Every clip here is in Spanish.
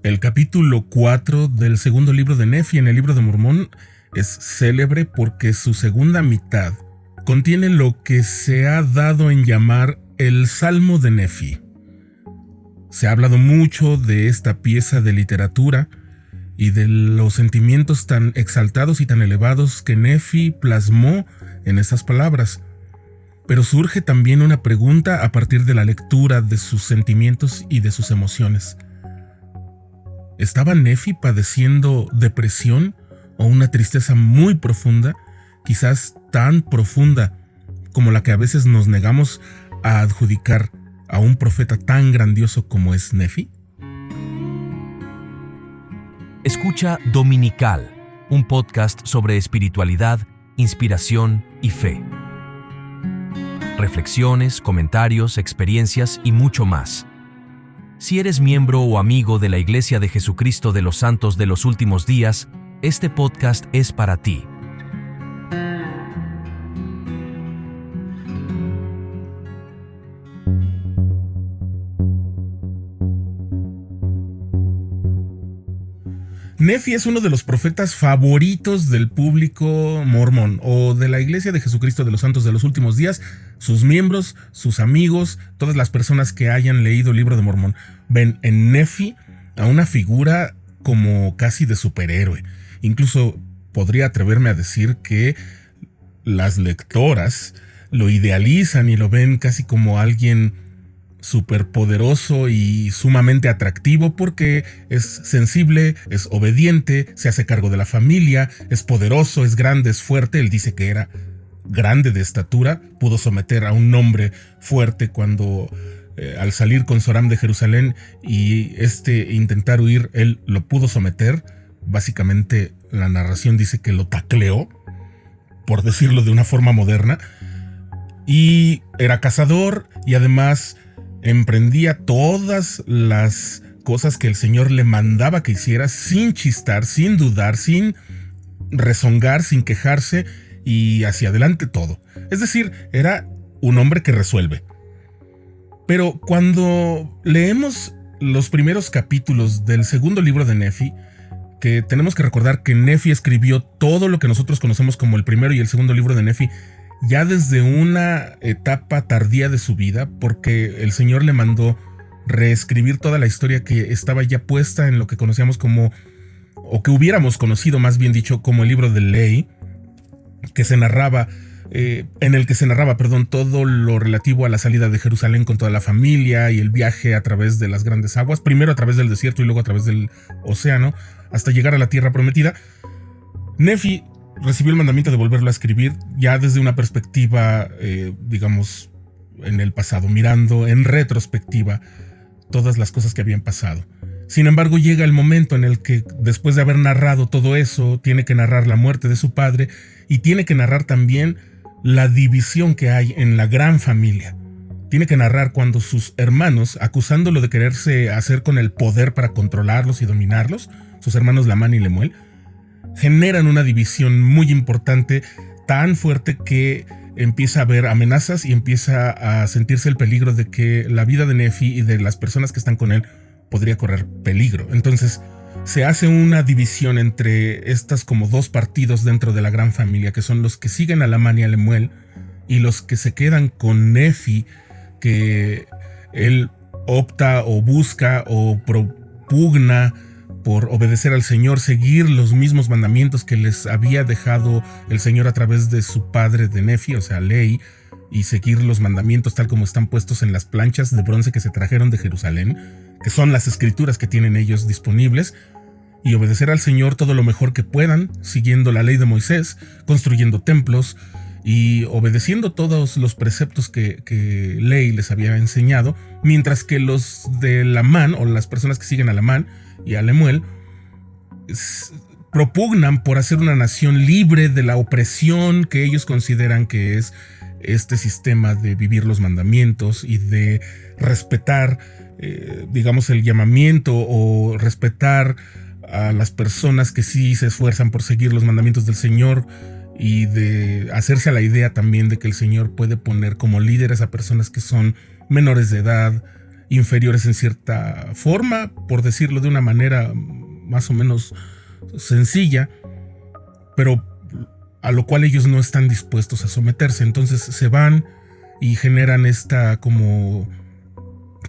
El capítulo 4 del segundo libro de Nefi en el libro de Mormón es célebre porque su segunda mitad contiene lo que se ha dado en llamar el Salmo de Nefi. Se ha hablado mucho de esta pieza de literatura y de los sentimientos tan exaltados y tan elevados que Nefi plasmó en esas palabras. Pero surge también una pregunta a partir de la lectura de sus sentimientos y de sus emociones. ¿Estaba Nefi padeciendo depresión o una tristeza muy profunda, quizás tan profunda como la que a veces nos negamos a adjudicar a un profeta tan grandioso como es Nefi? Escucha Dominical, un podcast sobre espiritualidad, inspiración y fe. Reflexiones, comentarios, experiencias y mucho más. Si eres miembro o amigo de la Iglesia de Jesucristo de los Santos de los Últimos Días, este podcast es para ti. Nefi es uno de los profetas favoritos del público mormón o de la Iglesia de Jesucristo de los Santos de los Últimos Días. Sus miembros, sus amigos, todas las personas que hayan leído el libro de Mormón ven en Nefi a una figura como casi de superhéroe. Incluso podría atreverme a decir que las lectoras lo idealizan y lo ven casi como alguien superpoderoso y sumamente atractivo porque es sensible, es obediente, se hace cargo de la familia, es poderoso, es grande, es fuerte. Él dice que era grande de estatura, pudo someter a un hombre fuerte cuando al salir con Zoram de Jerusalén y intentar huir, él lo pudo someter. Básicamente la narración dice que lo tacleó, por decirlo de una forma moderna, y era cazador y además emprendía todas las cosas que el Señor le mandaba que hiciera sin chistar, sin dudar, sin rezongar, sin quejarse y hacia adelante todo. Es decir, era un hombre que resuelve. Pero cuando leemos los primeros capítulos del segundo libro de Nefi, que tenemos que recordar que Nefi escribió todo lo que nosotros conocemos como el primero y el segundo libro de Nefi ya desde una etapa tardía de su vida, porque el Señor le mandó reescribir toda la historia que estaba ya puesta en lo que conocíamos como, o que hubiéramos conocido más bien dicho, como el libro de Ley, que se narraba, en el que se narraba, todo lo relativo a la salida de Jerusalén con toda la familia y el viaje a través de las grandes aguas, primero a través del desierto y luego a través del océano, hasta llegar a la tierra prometida. Nefi recibió el mandamiento de volverlo a escribir ya desde una perspectiva, digamos, en el pasado, mirando en retrospectiva todas las cosas que habían pasado. Sin embargo, llega el momento en el que, después de haber narrado todo eso, tiene que narrar la muerte de su padre y tiene que narrar también la división que hay en la gran familia. Tiene que narrar cuando sus hermanos, acusándolo de quererse hacer con el poder para controlarlos y dominarlos, sus hermanos Lamán y Lemuel, generan una división muy importante, tan fuerte que empieza a haber amenazas y empieza a sentirse el peligro de que la vida de Nefi y de las personas que están con él podría correr peligro. Entonces se hace una división entre estas como dos partidos dentro de la gran familia, que son los que siguen a Lamán y a Lemuel y los que se quedan con Nefi, que él opta o busca o propugna por obedecer al Señor, seguir los mismos mandamientos que les había dejado el Señor a través de su padre de Nefi, o sea, Ley, y seguir los mandamientos tal como están puestos en las planchas de bronce que se trajeron de Jerusalén, que son las escrituras que tienen ellos disponibles, y obedecer al Señor todo lo mejor que puedan, siguiendo la ley de Moisés, construyendo templos y obedeciendo todos los preceptos que Ley les había enseñado, mientras que los de Lamán, o las personas que siguen a Lamán y a Lemuel, propugnan por hacer una nación libre de la opresión que ellos consideran que es este sistema de vivir los mandamientos y de respetar, digamos, el llamamiento o respetar a las personas que sí se esfuerzan por seguir los mandamientos del Señor, y de hacerse a la idea también de que el Señor puede poner como líderes a personas que son menores de edad inferiores en cierta forma, por decirlo de una manera más o menos sencilla, pero a lo cual ellos no están dispuestos a someterse. Entonces se van y generan esta como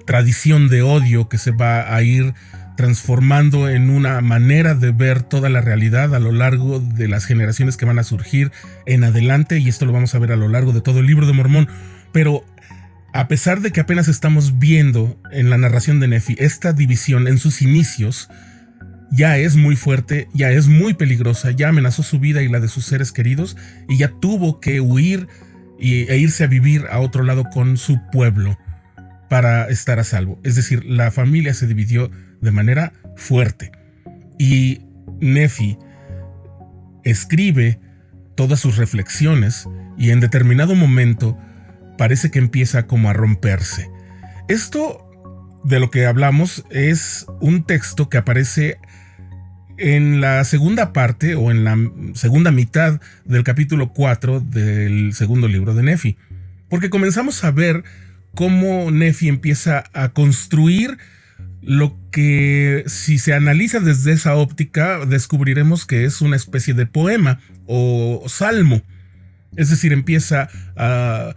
tradición de odio que se va a ir transformando en una manera de ver toda la realidad a lo largo de las generaciones que van a surgir en adelante, y esto lo vamos a ver a lo largo de todo el libro de Mormón. Pero a pesar de que apenas estamos viendo en la narración de Nefi esta división en sus inicios, ya es muy fuerte, ya es muy peligrosa, ya amenazó su vida y la de sus seres queridos, y ya tuvo que huir e irse a vivir a otro lado con su pueblo para estar a salvo. Es decir, la familia se dividió de manera fuerte. Y Nefi escribe todas sus reflexiones y en determinado momento parece que empieza como a romperse. Esto de lo que hablamos es un texto que aparece en la segunda parte o en la segunda mitad del capítulo 4 del segundo libro de Nefi, porque comenzamos a ver cómo Nefi empieza a construir lo que, si se analiza desde esa óptica, descubriremos que es una especie de poema o salmo. Es decir, empieza a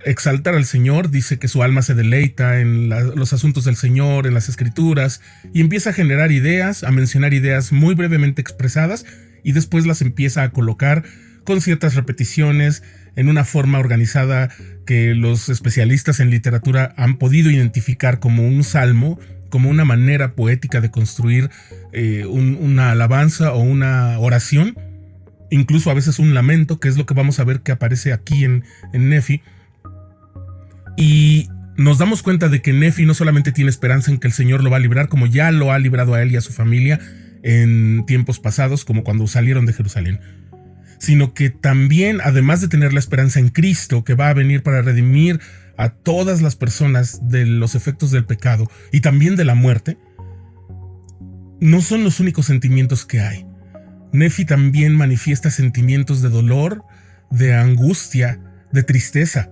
exaltar al Señor, dice que su alma se deleita en los asuntos del Señor, en las Escrituras, y empieza a generar ideas, a mencionar ideas muy brevemente expresadas, y después las empieza a colocar con ciertas repeticiones en una forma organizada que los especialistas en literatura han podido identificar como un salmo, como una manera poética de construir una alabanza o una oración, incluso a veces un lamento, que es lo que vamos a ver que aparece aquí en Nefi. Y nos damos cuenta de que Nefi no solamente tiene esperanza en que el Señor lo va a librar, como ya lo ha librado a él y a su familia en tiempos pasados, como cuando salieron de Jerusalén, sino que también, además de tener la esperanza en Cristo, que va a venir para redimir a todas las personas de los efectos del pecado y también de la muerte, no son los únicos sentimientos que hay. Nefi también manifiesta sentimientos de dolor, de angustia, de tristeza.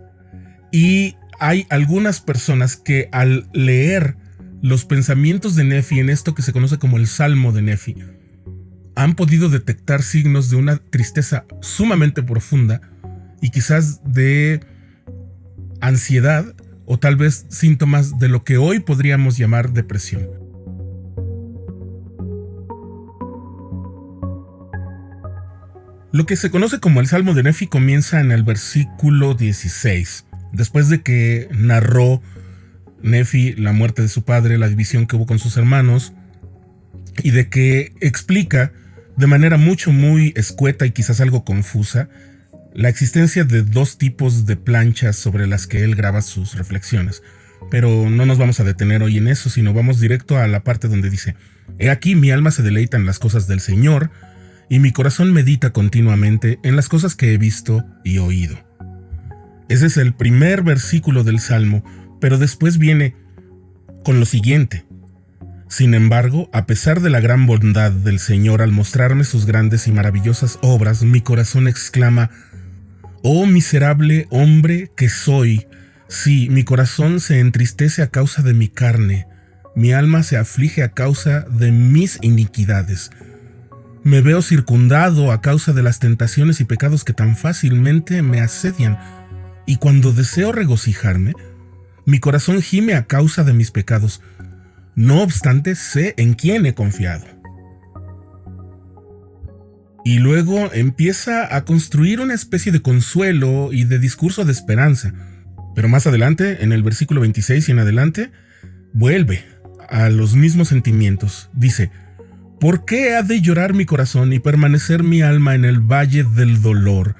Y hay algunas personas que al leer los pensamientos de Nefi en esto que se conoce como el Salmo de Nefi, han podido detectar signos de una tristeza sumamente profunda y quizás de ansiedad o tal vez síntomas de lo que hoy podríamos llamar depresión. Lo que se conoce como el Salmo de Nefi comienza en el versículo 16. Después de que narró Nefi la muerte de su padre, la división que hubo con sus hermanos, y de que explica de manera muy escueta y quizás algo confusa la existencia de dos tipos de planchas sobre las que él graba sus reflexiones. Pero no nos vamos a detener hoy en eso, sino vamos directo a la parte donde dice: «He aquí mi alma se deleita en las cosas del Señor, y mi corazón medita continuamente en las cosas que he visto y oído». Ese es el primer versículo del Salmo, pero después viene con lo siguiente: «Sin embargo, a pesar de la gran bondad del Señor al mostrarme sus grandes y maravillosas obras, mi corazón exclama: oh miserable hombre que soy. Sí, mi corazón se entristece a causa de mi carne, mi alma se aflige a causa de mis iniquidades. Me veo circundado a causa de las tentaciones y pecados que tan fácilmente me asedian, y cuando deseo regocijarme, mi corazón gime a causa de mis pecados. No obstante, sé en quién he confiado». Y luego empieza a construir una especie de consuelo y de discurso de esperanza. Pero más adelante, en el versículo 26 y en adelante, vuelve a los mismos sentimientos. Dice: «¿Por qué ha de llorar mi corazón y permanecer mi alma en el valle del dolor,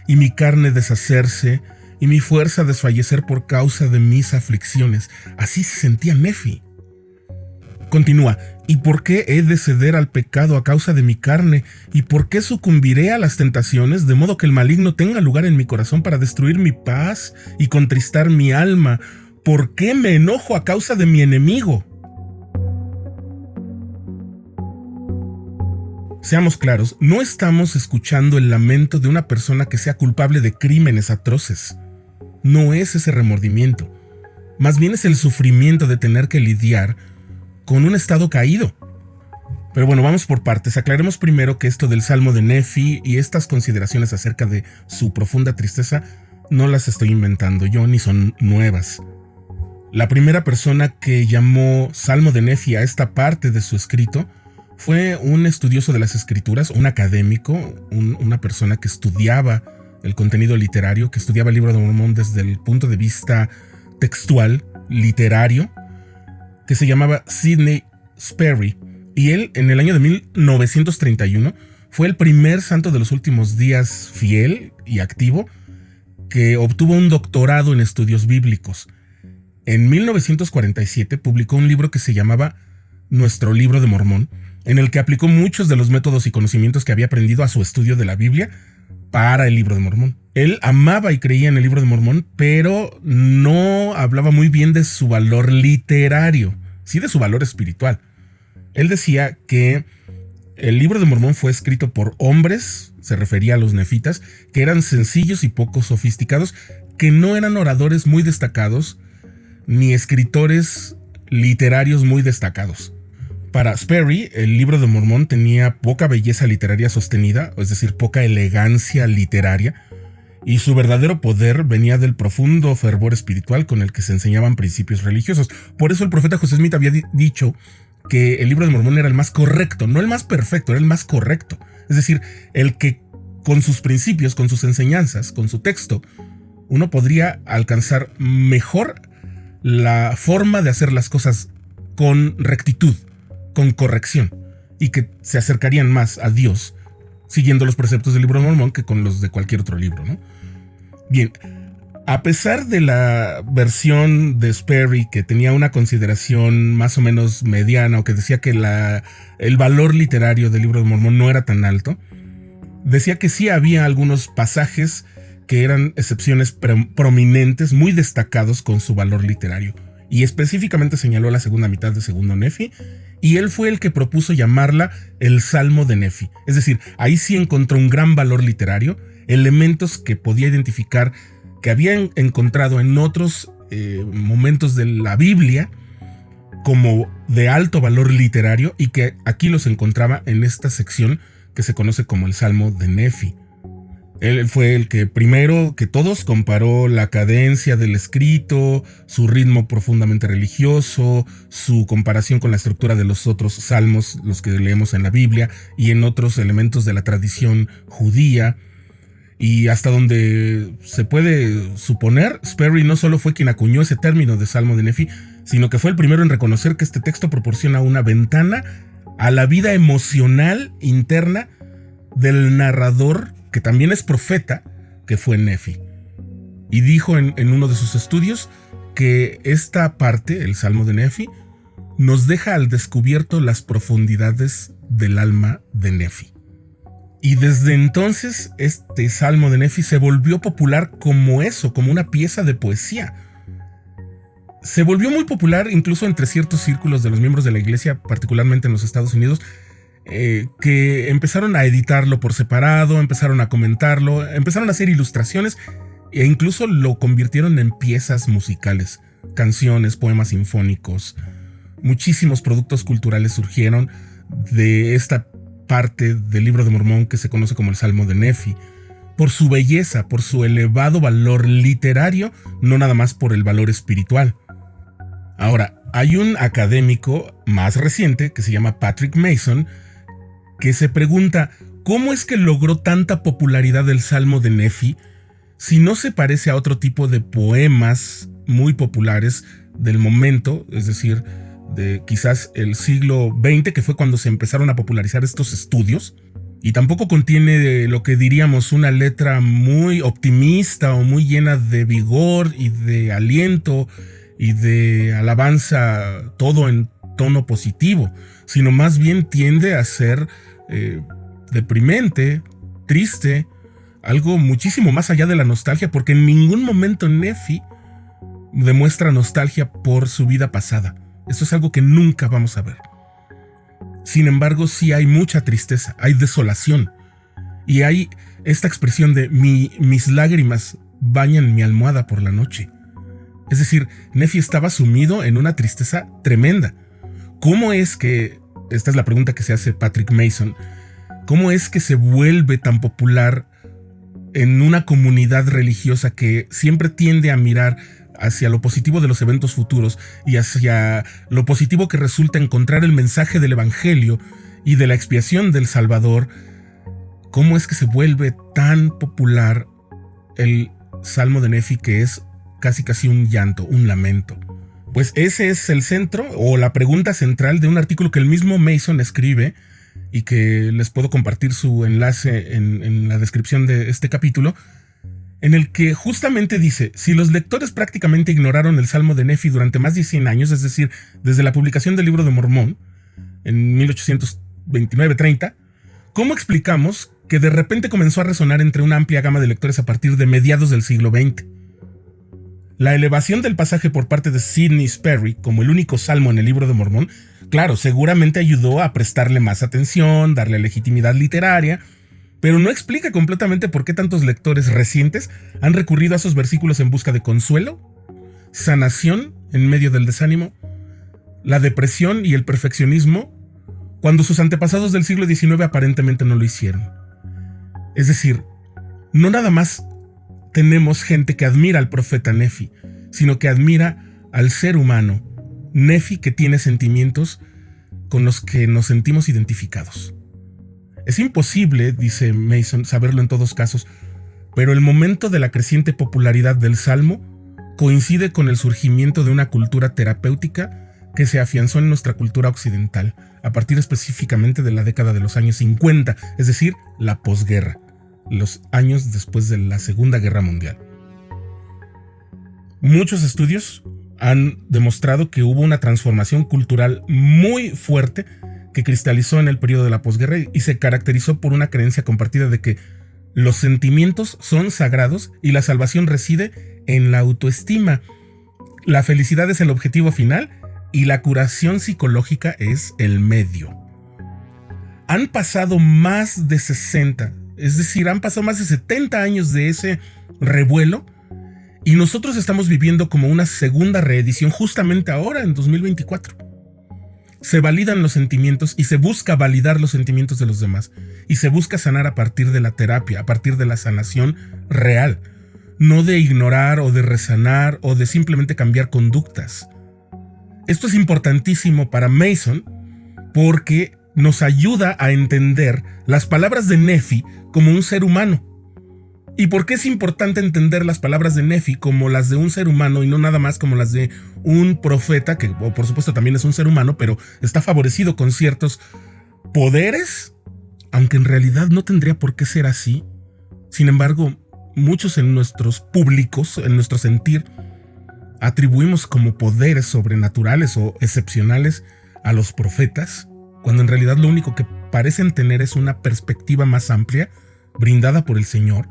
y mi carne deshacerse y mi fuerza desfallecer por causa de mis aflicciones?» Así se sentía Nefi. Continúa: «¿Y por qué he de ceder al pecado a causa de mi carne? ¿Y por qué sucumbiré a las tentaciones, de modo que el maligno tenga lugar en mi corazón para destruir mi paz y contristar mi alma? ¿Por qué me enojo a causa de mi enemigo?» Seamos claros, no estamos escuchando el lamento de una persona que sea culpable de crímenes atroces. No es ese remordimiento. Más bien es el sufrimiento de tener que lidiar con un estado caído. Pero bueno, vamos por partes. Aclaremos primero que esto del Salmo de Nefi y estas consideraciones acerca de su profunda tristeza no las estoy inventando yo ni son nuevas. La primera persona que llamó Salmo de Nefi a esta parte de su escrito fue un estudioso de las escrituras, un académico, una persona que estudiaba el contenido literario, que estudiaba el Libro de Mormón desde el punto de vista textual, literario, que se llamaba Sidney Sperry. Y él, en el año de 1931, fue el primer santo de los últimos días fiel y activo que obtuvo un doctorado en estudios bíblicos. En 1947 publicó un libro que se llamaba Nuestro Libro de Mormón, en el que aplicó muchos de los métodos y conocimientos que había aprendido a su estudio de la Biblia para el Libro de Mormón. Él amaba y creía en el Libro de Mormón, pero no hablaba muy bien de su valor literario, sí de su valor espiritual. Él decía que el Libro de Mormón fue escrito por hombres, se refería a los nefitas, que eran sencillos y poco sofisticados, que no eran oradores muy destacados, ni escritores literarios muy destacados. Para Sperry, el Libro de Mormón tenía poca belleza literaria sostenida, es decir, poca elegancia literaria, y su verdadero poder venía del profundo fervor espiritual con el que se enseñaban principios religiosos. Por eso el profeta José Smith había dicho que el Libro de Mormón era el más correcto, no el más perfecto, era el más correcto. Es decir, el que con sus principios, con sus enseñanzas, con su texto, uno podría alcanzar mejor la forma de hacer las cosas con rectitud, con corrección, y que se acercarían más a Dios siguiendo los preceptos del Libro de Mormón que con los de cualquier otro libro, ¿no? Bien, a pesar de la versión de Sperry que tenía una consideración más o menos mediana, o que decía que el valor literario del Libro de Mormón no era tan alto, decía que sí había algunos pasajes que eran excepciones prominentes, muy destacados con su valor literario, y específicamente señaló la segunda mitad de Segundo Nefi, y él fue el que propuso llamarla el Salmo de Nefi. Es decir, ahí sí encontró un gran valor literario, elementos que podía identificar que habían encontrado en otros momentos de la Biblia como de alto valor literario, y que aquí los encontraba en esta sección que se conoce como el Salmo de Nefi. Él fue el que primero que todos comparó la cadencia del escrito, su ritmo profundamente religioso, su comparación con la estructura de los otros salmos, los que leemos en la Biblia, y en otros elementos de la tradición judía. Y hasta donde se puede suponer, Sperry no solo fue quien acuñó ese término de Salmo de Nefi, sino que fue el primero en reconocer que este texto proporciona una ventana a la vida emocional interna del narrador, que también es profeta, que fue Nefi. Y dijo en uno de sus estudios que esta parte, el Salmo de Nefi, nos deja al descubierto las profundidades del alma de Nefi. Y desde entonces este Salmo de Nefi se volvió popular como eso, como una pieza de poesía. Se volvió muy popular incluso entre ciertos círculos de los miembros de la iglesia, particularmente en los Estados Unidos, que empezaron a editarlo por separado, empezaron a comentarlo, empezaron a hacer ilustraciones e incluso lo convirtieron en piezas musicales, canciones, poemas sinfónicos. Muchísimos productos culturales surgieron de esta parte del Libro de Mormón que se conoce como el Salmo de Nefi, por su belleza, por su elevado valor literario, no nada más por el valor espiritual. Ahora, hay un académico más reciente que se llama Patrick Mason, que se pregunta cómo es que logró tanta popularidad el Salmo de Nefi si no se parece a otro tipo de poemas muy populares del momento, es decir, de quizás el siglo XX, que fue cuando se empezaron a popularizar estos estudios, y tampoco contiene lo que diríamos una letra muy optimista o muy llena de vigor y de aliento y de alabanza, todo en tono positivo, sino más bien tiende a ser deprimente, triste, algo muchísimo más allá de la nostalgia, porque en ningún momento Nefi demuestra nostalgia por su vida pasada. Esto es algo que nunca vamos a ver. Sin embargo, sí hay mucha tristeza, hay desolación, y hay esta expresión de mis lágrimas bañan mi almohada por la noche. Es decir, Nefi estaba sumido en una tristeza tremenda. ¿Cómo es que, esta es la pregunta que se hace Patrick Mason, cómo es que se vuelve tan popular en una comunidad religiosa que siempre tiende a mirar hacia lo positivo de los eventos futuros y hacia lo positivo que resulta encontrar el mensaje del Evangelio y de la expiación del Salvador? ¿Cómo es que se vuelve tan popular el Salmo de Nefi, que es casi un llanto, un lamento? Pues ese es el centro o la pregunta central de un artículo que el mismo Mason escribe y que les puedo compartir su enlace en la descripción de este capítulo, en el que justamente dice: si los lectores prácticamente ignoraron el Salmo de Nefi durante más de 100 años, es decir, desde la publicación del Libro de Mormón en 1829-30, ¿cómo explicamos que de repente comenzó a resonar entre una amplia gama de lectores a partir de mediados del siglo XX? La elevación del pasaje por parte de Sidney Sperry como el único salmo en el Libro de Mormón, claro, seguramente ayudó a prestarle más atención, darle legitimidad literaria, pero no explica completamente por qué tantos lectores recientes han recurrido a esos versículos en busca de consuelo, sanación en medio del desánimo, la depresión y el perfeccionismo, cuando sus antepasados del siglo XIX aparentemente no lo hicieron. Es decir, no nada más tenemos gente que admira al profeta Nefi, sino que admira al ser humano Nefi, que tiene sentimientos con los que nos sentimos identificados. Es imposible, dice Mason, saberlo en todos casos, pero el momento de la creciente popularidad del Salmo coincide con el surgimiento de una cultura terapéutica que se afianzó en nuestra cultura occidental, a partir específicamente de la década de los años 50, es decir, la posguerra, los años después de la Segunda Guerra Mundial. Muchos estudios han demostrado que hubo una transformación cultural muy fuerte que cristalizó en el periodo de la posguerra y se caracterizó por una creencia compartida de que los sentimientos son sagrados y la salvación reside en la autoestima. La felicidad es el objetivo final y la curación psicológica es el medio. Han pasado más de 60, es decir, han pasado más de 70 años de ese revuelo y nosotros estamos viviendo como una segunda reedición justamente ahora, en 2024. Se validan los sentimientos y se busca validar los sentimientos de los demás. Y se busca sanar a partir de la terapia, a partir de la sanación real. No de ignorar o de resanar o de simplemente cambiar conductas. Esto es importantísimo para Mason porque nos ayuda a entender las palabras de Nefi como un ser humano. ¿Y por qué es importante entender las palabras de Nefi como las de un ser humano y no nada más como las de un profeta, que por supuesto también es un ser humano, pero está favorecido con ciertos poderes, aunque en realidad no tendría por qué ser así? Sin embargo, muchos en nuestros públicos, en nuestro sentir, atribuimos como poderes sobrenaturales o excepcionales a los profetas, cuando en realidad lo único que parecen tener es una perspectiva más amplia, brindada por el Señor.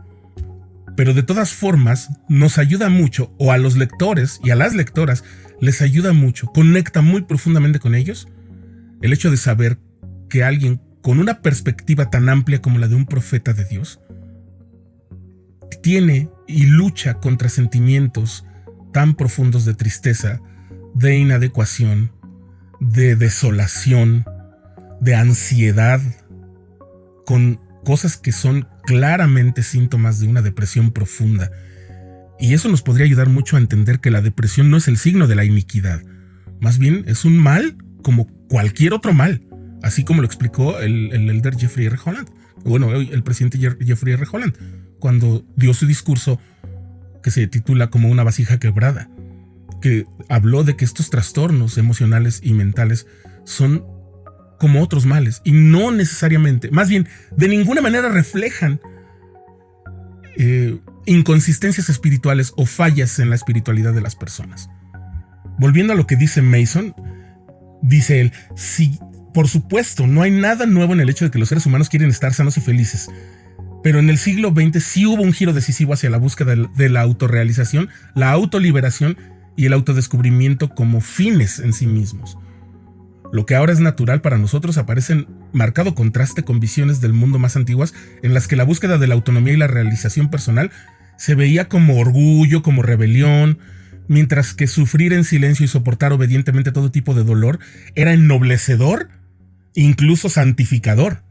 Pero de todas formas, nos ayuda mucho, o a los lectores y a las lectoras les ayuda mucho, conecta muy profundamente con ellos, el hecho de saber que alguien con una perspectiva tan amplia como la de un profeta de Dios tiene y lucha contra sentimientos tan profundos de tristeza, de inadecuación, de desolación, de ansiedad, con cosas que son claramente síntomas de una depresión profunda. Y eso nos podría ayudar mucho a entender que la depresión no es el signo de la iniquidad. Más bien es un mal como cualquier otro mal, así como lo explicó el elder Jeffrey R. Holland. Bueno, el presidente Jeffrey R. Holland, cuando dio su discurso que se titula como una vasija quebrada, que habló de que estos trastornos emocionales y mentales son como otros males y no necesariamente, más bien de ninguna manera reflejan inconsistencias espirituales o fallas en la espiritualidad de las personas. Volviendo a lo que dice Mason, dice él: sí, por supuesto, no hay nada nuevo en el hecho de que los seres humanos quieren estar sanos y felices, pero en el siglo XX sí hubo un giro decisivo hacia la búsqueda de la autorrealización, la autoliberación y el autodescubrimiento como fines en sí mismos. Lo que ahora es natural para nosotros aparece en marcado contraste con visiones del mundo más antiguas en las que la búsqueda de la autonomía y la realización personal se veía como orgullo, como rebelión, mientras que sufrir en silencio y soportar obedientemente todo tipo de dolor era ennoblecedor, incluso santificador.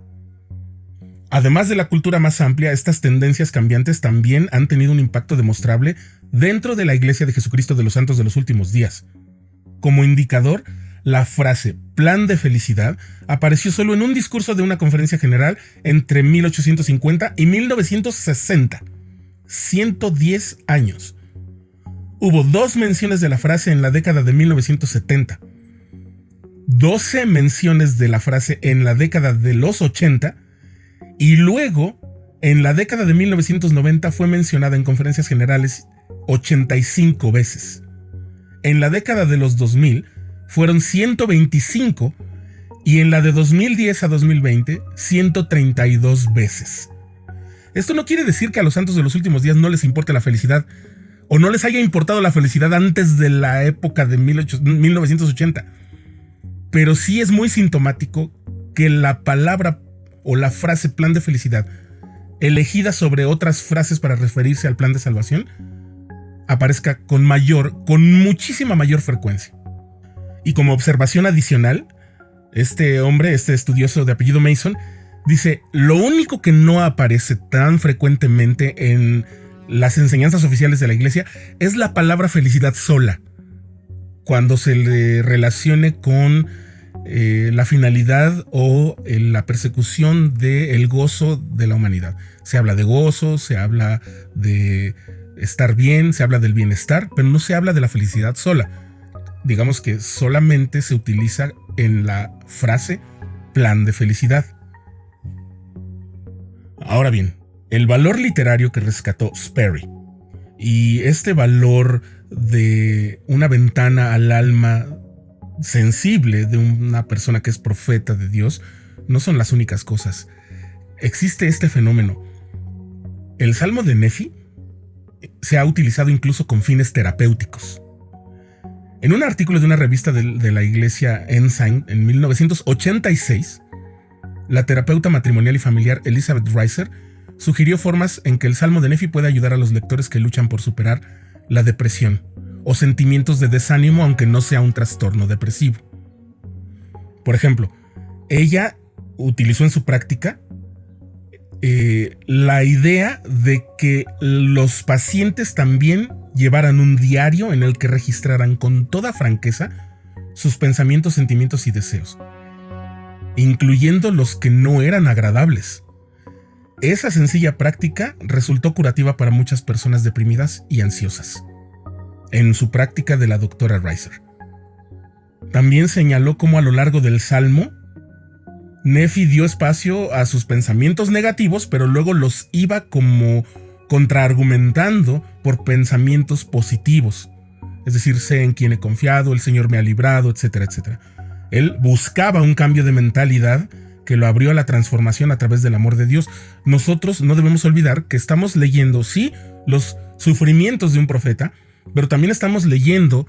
Además de la cultura más amplia, estas tendencias cambiantes también han tenido un impacto demostrable dentro de la Iglesia de Jesucristo de los Santos de los Últimos Días. Como indicador, la frase plan de felicidad apareció solo en un discurso de una conferencia general entre 1850 y 1960. 110 años. Hubo 2 menciones de la frase en la década de 1970. 12 menciones de la frase en la década de los 80. Y luego, en la década de 1990 fue mencionada en conferencias generales 85 veces. En la década de los 2000 fueron 125 y en la de 2010 a 2020 132 veces. Esto no quiere decir que a los santos de los últimos días no les importe la felicidad o no les haya importado la felicidad antes de la época de 1980. Pero sí es muy sintomático que la palabra o la frase plan de felicidad, elegida sobre otras frases para referirse al plan de salvación, aparezca con muchísima mayor frecuencia. Y como observación adicional, este estudioso de apellido Mason, dice, lo único que no aparece tan frecuentemente en las enseñanzas oficiales de la iglesia es la palabra felicidad sola, cuando se le relacione con la finalidad o la persecución del gozo de la humanidad. Se habla de gozo, se habla de estar bien, se habla del bienestar, pero no se habla de la felicidad sola. Digamos que solamente se utiliza en la frase plan de felicidad. Ahora bien, el valor literario que rescató Sperry y este valor de una ventana al alma sensible de una persona que es profeta de Dios no son las únicas cosas. Existe este fenómeno. El Salmo de Nefi se ha utilizado incluso con fines terapéuticos. En un artículo de una revista de la iglesia Ensign en 1986, la terapeuta matrimonial y familiar Elizabeth Reiser sugirió formas en que el Salmo de Nefi puede ayudar a los lectores que luchan por superar la depresión o sentimientos de desánimo, aunque no sea un trastorno depresivo. Por ejemplo, ella utilizó en su práctica la idea de que los pacientes también llevaran un diario en el que registraran con toda franqueza sus pensamientos, sentimientos y deseos, incluyendo los que no eran agradables. Esa sencilla práctica resultó curativa para muchas personas deprimidas y ansiosas. En su práctica de la doctora Reiser. También señaló cómo a lo largo del Salmo, Nefi dio espacio a sus pensamientos negativos, pero luego los iba como contraargumentando por pensamientos positivos. Es decir, sé en quién he confiado, el Señor me ha librado, etcétera, etcétera. Él buscaba un cambio de mentalidad que lo abrió a la transformación a través del amor de Dios. Nosotros no debemos olvidar que estamos leyendo, sí, los sufrimientos de un profeta, pero también estamos leyendo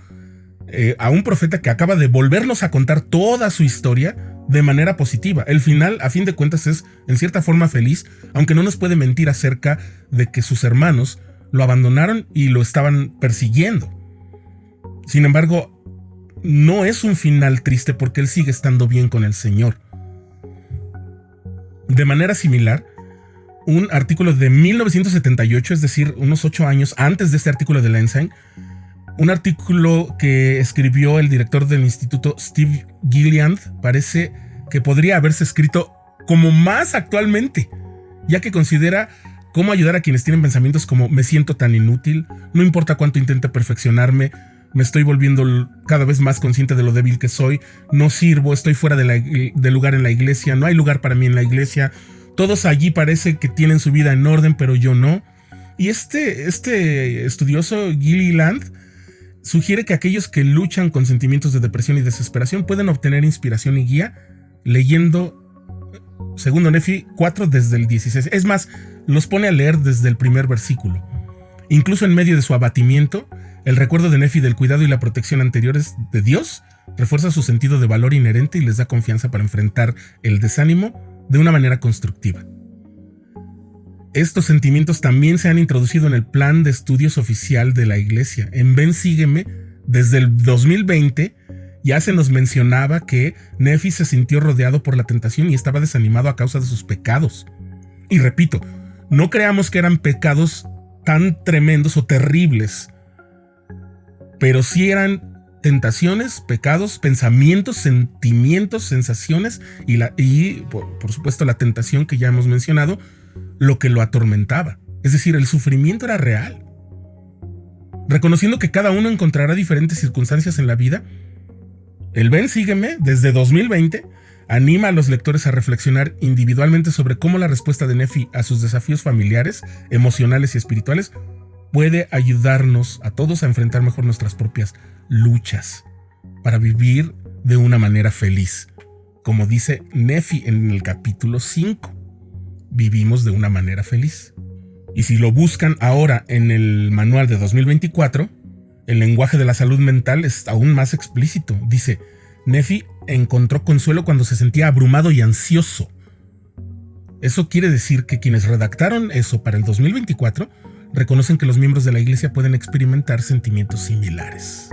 a un profeta que acaba de volvernos a contar toda su historia de manera positiva. El final, a fin de cuentas, es en cierta forma feliz, aunque no nos puede mentir acerca de que sus hermanos lo abandonaron y lo estaban persiguiendo. Sin embargo, no es un final triste porque él sigue estando bien con el Señor. De manera similar, un artículo de 1978, es decir, unos 8 años antes de este artículo de la Ensign, un artículo que escribió el director del instituto Steve Gilliland parece que podría haberse escrito como más actualmente, ya que considera cómo ayudar a quienes tienen pensamientos como me siento tan inútil, no importa cuánto intente perfeccionarme, me estoy volviendo cada vez más consciente de lo débil que soy, no sirvo, estoy fuera de lugar en la iglesia, no hay lugar para mí en la iglesia, todos allí parece que tienen su vida en orden, pero yo no. Y este estudioso Gilliland sugiere que aquellos que luchan con sentimientos de depresión y desesperación pueden obtener inspiración y guía leyendo, segundo Nefi 4 desde el 16. Es más, los pone a leer desde el primer versículo. Incluso en medio de su abatimiento, el recuerdo de Nefi del cuidado y la protección anteriores de Dios refuerza su sentido de valor inherente y les da confianza para enfrentar el desánimo de una manera constructiva. estos sentimientos también se han introducido en el plan de estudios oficial de la iglesia. En Ven, Sígueme, desde el 2020, ya se nos mencionaba que Nefi se sintió rodeado por la tentación y estaba desanimado a causa de sus pecados. Y repito, no creamos que eran pecados tan tremendos o terribles, pero sí eran tentaciones, pecados, pensamientos, sentimientos, sensaciones y por supuesto la tentación que ya hemos mencionado, lo que lo atormentaba. Es decir, el sufrimiento era real. Reconociendo que cada uno encontrará diferentes circunstancias en la vida, el Ven, Sígueme, desde 2020, anima a los lectores a reflexionar individualmente sobre cómo la respuesta de Nefi a sus desafíos familiares, emocionales y espirituales puede ayudarnos a todos a enfrentar mejor nuestras propias luchas para vivir de una manera feliz. Como dice Nefi en el capítulo 5, vivimos de una manera feliz. Y si lo buscan ahora en el manual de 2024, el lenguaje de la salud mental es aún más explícito. Dice, Nefi encontró consuelo cuando se sentía abrumado y ansioso. Eso quiere decir que quienes redactaron eso para el 2024 reconocen que los miembros de la iglesia pueden experimentar sentimientos similares.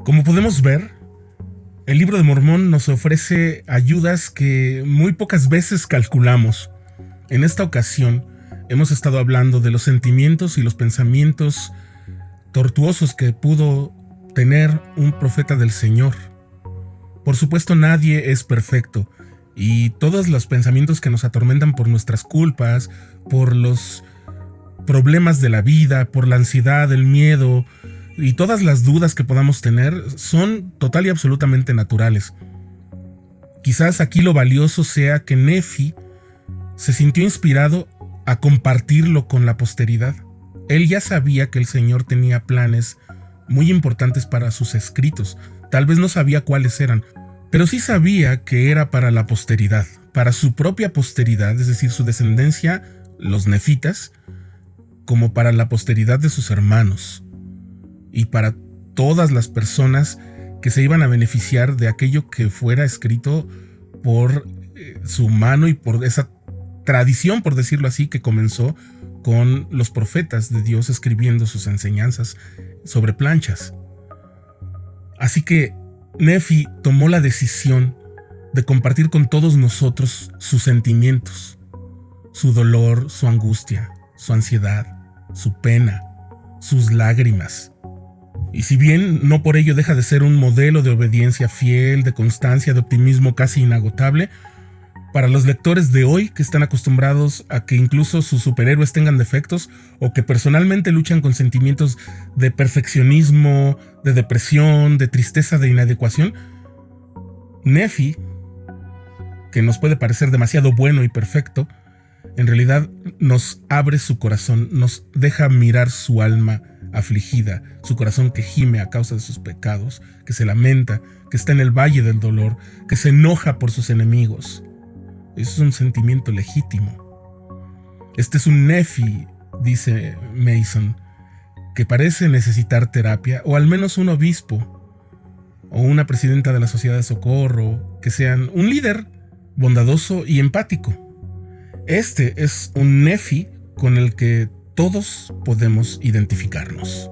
Como podemos ver, el Libro de Mormón nos ofrece ayudas que muy pocas veces calculamos. En esta ocasión, hemos estado hablando de los sentimientos y los pensamientos tortuosos que pudo tener un profeta del Señor. Por supuesto, nadie es perfecto, y todos los pensamientos que nos atormentan por nuestras culpas, por los problemas de la vida, por la ansiedad, el miedo y todas las dudas que podamos tener son total y absolutamente naturales. Quizás aquí lo valioso sea que Nefi se sintió inspirado a compartirlo con la posteridad. Él ya sabía que el Señor tenía planes muy importantes para sus escritos. Tal vez no sabía cuáles eran, pero sí sabía que era para la posteridad, para su propia posteridad, es decir, su descendencia, los nefitas, como para la posteridad de sus hermanos y para todas las personas que se iban a beneficiar de aquello que fuera escrito por su mano y por esa tradición, por decirlo así, que comenzó con los profetas de Dios escribiendo sus enseñanzas sobre planchas. Así que Nefi tomó la decisión de compartir con todos nosotros sus sentimientos, su dolor, su angustia, su ansiedad, su pena, sus lágrimas. Y si bien no por ello deja de ser un modelo de obediencia fiel, de constancia, de optimismo casi inagotable, para los lectores de hoy que están acostumbrados a que incluso sus superhéroes tengan defectos o que personalmente luchan con sentimientos de perfeccionismo, de depresión, de tristeza, de inadecuación, Nefi, que nos puede parecer demasiado bueno y perfecto, en realidad nos abre su corazón, nos deja mirar su alma afligida, su corazón que gime a causa de sus pecados, que se lamenta, que está en el valle del dolor, que se enoja por sus enemigos. Eso es un sentimiento legítimo. Este es un Nefi, dice Mason, que parece necesitar terapia, o al menos un obispo, o una presidenta de la sociedad de socorro, que sean un líder bondadoso y empático. Este es un Nefi con el que todos podemos identificarnos.